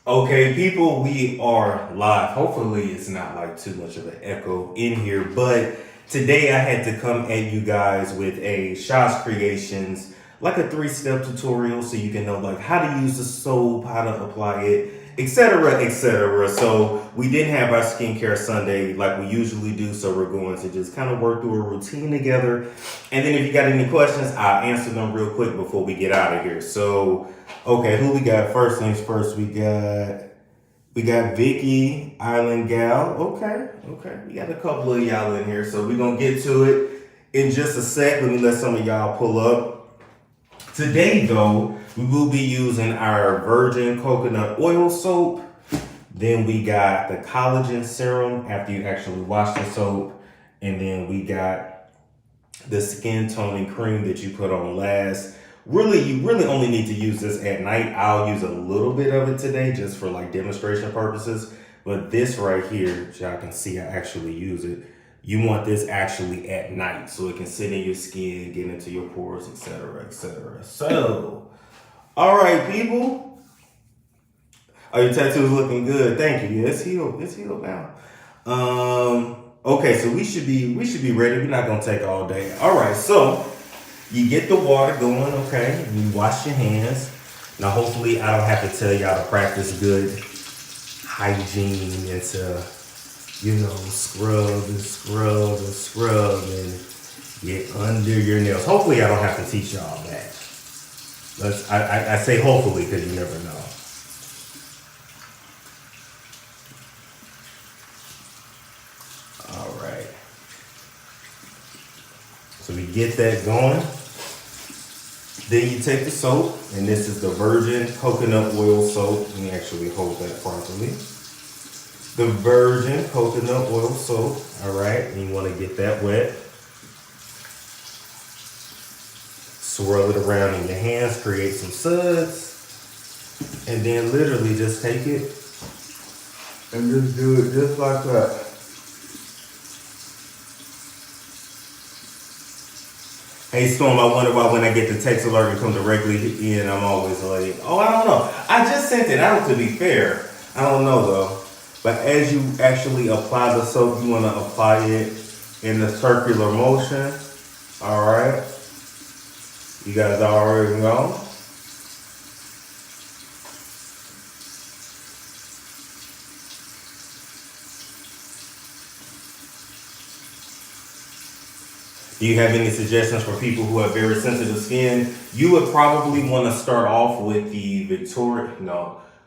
Okay, people, we are live. Hopefully, it's not like too much of an echo in here, but today I had to come at you guys with a Shaw's Creations, like a 3-step tutorial so you can know like how to use the soap, how to apply it, etc., etc. So, we didn't have our skincare Sunday like we usually do, so we're going to just kind of work through a routine together. And then if you got any questions, I'll answer them real quick before we get out of here. So, okay, who we got? First things first, we got Vicky, Island Gal. Okay, okay. We got a couple of y'all in here, so we're gonna get to it in just a sec. Let me let some of y'all pull up. Today, though, we will be using our virgin coconut oil soap. Then we got the collagen serum after you actually wash the soap. And then we got the skin toning cream that you put on last. Really, you really only need to use this at night. I'll use a little bit of it today just for like demonstration purposes. But this right here, which y'all can see I actually use it. You want this actually at night so it can sit in your skin, get into your pores, etc., etc. So, all right, people. Oh, your tattoo's looking good. Thank you. Yeah, it's healed. It's healed now. Okay, so we should be ready. We're not gonna take all day. All right, so you get the water going, okay? You wash your hands. Now, hopefully, I don't have to tell y'all to practice good hygiene and to, scrub and scrub and scrub and get under your nails. Hopefully, I don't have to teach y'all that. I say hopefully because you never know. All right. So we get that going. Then you take the soap, and this is the virgin coconut oil soap. Let me actually hold that properly. The virgin coconut oil soap, all right? And you want to get that wet. Swirl it around in your hands, create some suds, and then literally just take it and just do it just like that. Hey Storm, I wonder why when I get the text alert and come directly in, I'm always like, oh, I don't know. I just sent it out to be fair. I don't know though. But as you actually apply the soap, you want to apply it in the circular motion. All right. You guys already know. Do you have any suggestions for people who have very sensitive skin? You would probably want to start off with the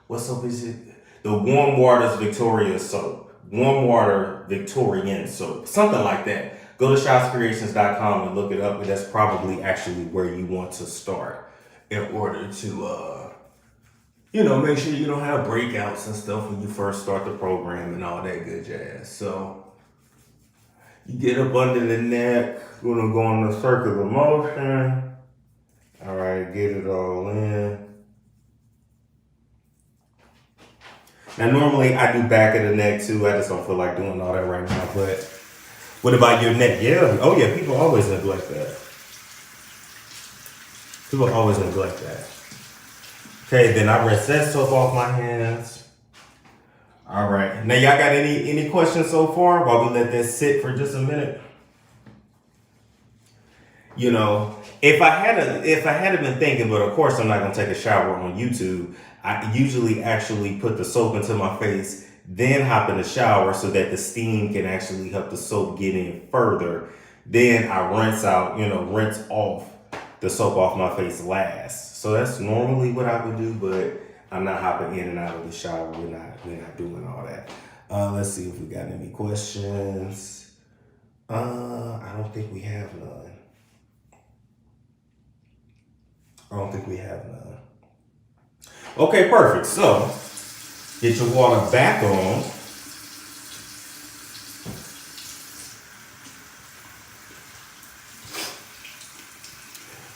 what soap is it? The Warm Waters Victoria soap. Warm Water Victorian soap. Something like that. Go to shopscreations.com and look it up, and that's probably actually where you want to start in order to, make sure you don't have breakouts and stuff when you first start the program and all that good jazz. So, you get up under the neck, gonna go on the circular motion. All right, get it all in. Now, normally I do back of the neck too. I just don't feel like doing all that right now. But what about your neck? Yeah. Oh yeah, people always neglect that. People always neglect that. Okay, then I rinse that soap off my hands. All right. Now y'all got any questions so far while we let that sit for just a minute? If I hadn't been thinking, but of course I'm not gonna take a shower on YouTube. I usually actually put the soap into my face, then hop in the shower so that the steam can actually help the soap get in further. Then I rinse off the soap off my face last. So that's normally what I would do, but I'm not hopping in and out of the shower. We're not doing all that. Let's see if we got any questions. I don't think we have none. I don't think we have none. Okay, perfect. So, get your water back on.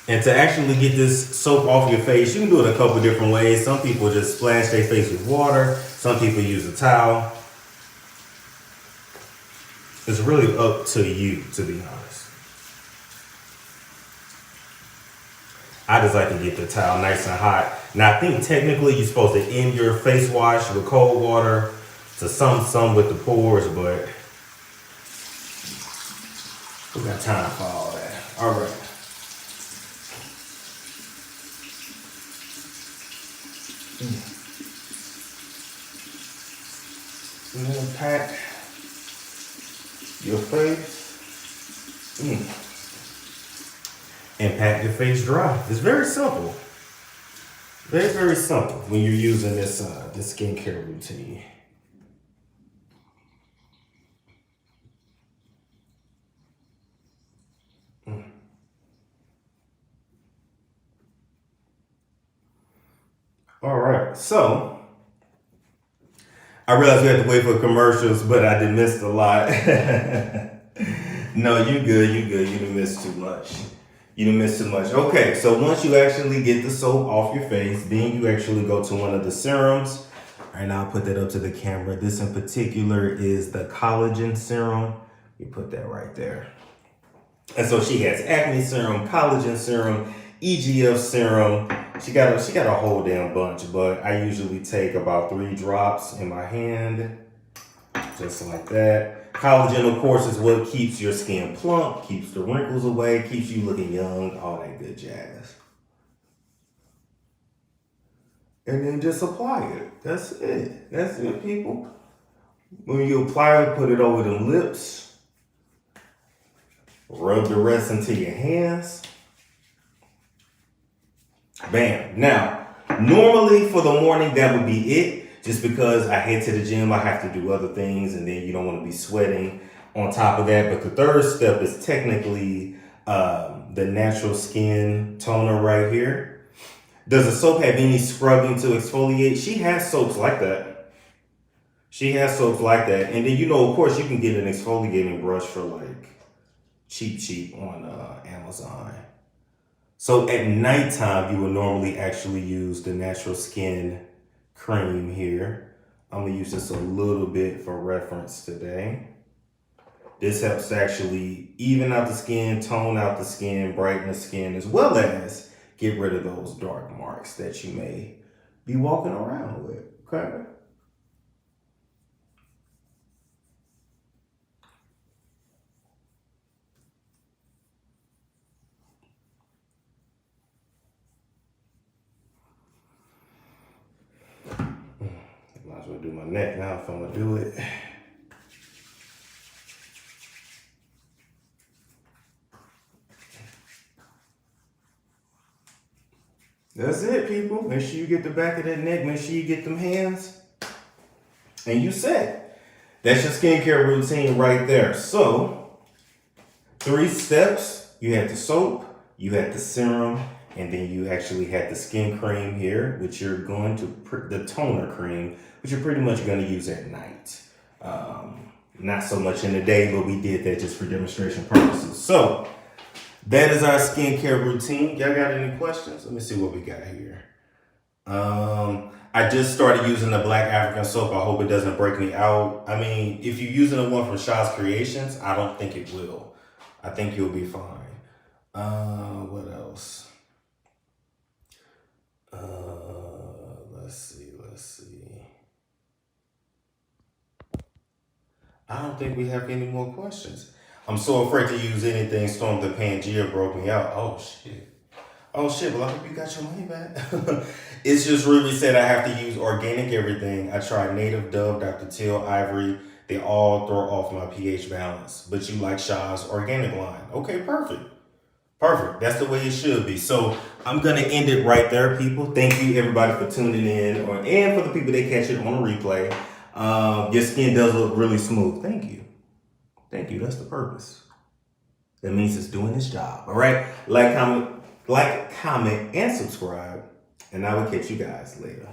And to actually get this soap off your face, you can do it a couple different ways. Some people just splash their face with water. Some people use a towel. It's really up to you, to be honest. I just like to get the towel nice and hot. Now I think technically you're supposed to end your face wash with cold water to some with the pores, but we got time for all that. All right. And then pat your face. And pat your face dry. It's very simple. Very, very simple when you're using this skincare routine. All right, so I realized we had to wait for commercials, but I did miss a lot. No, you good, you good. You didn't miss too much. You didn't miss too much. Okay, so once you actually get the soap off your face, then you actually go to one of the serums. All right, I'll put that up to the camera. This in particular is the collagen serum. You put that right there. And so she has acne serum, collagen serum, EGF serum. She got a whole damn bunch, but I usually take about 3 drops in my hand, just like that. Collagen, of course, is what keeps your skin plump, keeps the wrinkles away, keeps you looking young, all that good jazz. And then just apply it. That's it. That's it, people. When you apply it, put it over the lips. Rub the rest into your hands. Bam. Now, normally for the morning, that would be it. Just because I head to the gym, I have to do other things, and then you don't want to be sweating on top of that. But the third step is technically the natural skin toner right here. Does the soap have any scrubbing to exfoliate? She has soaps like that. She has soaps like that. And then, you know, of course, you can get an exfoliating brush for like cheap on Amazon. So at nighttime, you would normally actually use the natural skin cream here. I'm gonna use this a little bit for reference today. This helps to actually even out the skin, tone out the skin, brighten the skin, as well as get rid of those dark marks that you may be walking around with, okay? Might as well do my neck now if I'm gonna do it. That's it, people. Make sure you get the back of that neck. Make sure you get them hands. And you set. That's your skincare routine right there. So, 3 steps. You had the soap, you had the serum, and then you actually had the skin cream here, which you're going to, the toner cream, which you're pretty much going to use at night. Not so much in the day, but we did that just for demonstration purposes. So, that is our skincare routine. Y'all got any questions? Let me see what we got here. I just started using the Black African soap. I hope it doesn't break me out. I mean, if you're using the one from Shaw's Creations, I don't think it will. I think you'll be fine. What else? Let's see. I don't think we have any more questions. I'm so afraid to use anything. Storm the Pangea broke me out. Oh shit, well I hope you got your money back. It's just really said I have to use organic everything. I tried Native Dove, Dr. Teal, Ivory. They all throw off my pH balance. But you like Shaw's organic line. Okay, perfect. That's the way it should be. So I'm gonna end it right there, people. Thank you everybody for tuning in, and for the people that catch it on a replay. Your skin does look really smooth. Thank you. That's the purpose. That means it's doing its job. All right. Like, comment, and subscribe. And I will catch you guys later.